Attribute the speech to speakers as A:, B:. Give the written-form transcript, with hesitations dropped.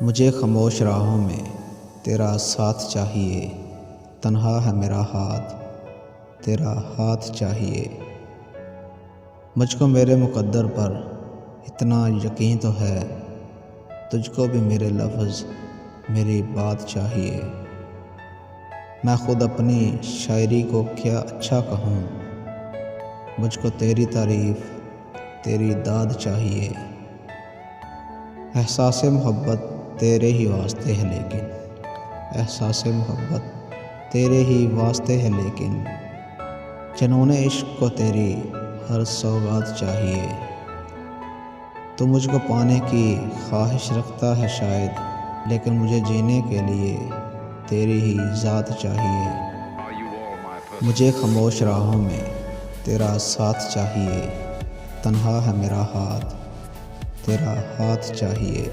A: मुझे खामोश राहों में तेरा साथ चाहिए, तन्हा है मेरा हाथ, तेरा हाथ चाहिए। मुझको मेरे मुक़द्दर पर इतना यकीन तो है, तुझको भी मेरे लफ्ज़ मेरी बात चाहिए। मैं ख़ुद अपनी शायरी को क्या अच्छा कहूँ, मुझको तेरी तारीफ़ तेरी दाद चाहिए। एहसास-ए मोहब्बत तेरे ही वास्ते है लेकिन, एहसास-ए मोहब्बत तेरे ही वास्ते है लेकिन, जुनून-ए इश्क़ को तेरी हर सौगात चाहिए। तू मुझको पाने की ख्वाहिश रखता है शायद, लेकिन मुझे जीने के लिए तेरी ही ज़ात चाहिए। मुझे खामोश राहों में तेरा साथ चाहिए, तन्हा है मेरा हाथ, तेरा हाथ चाहिए।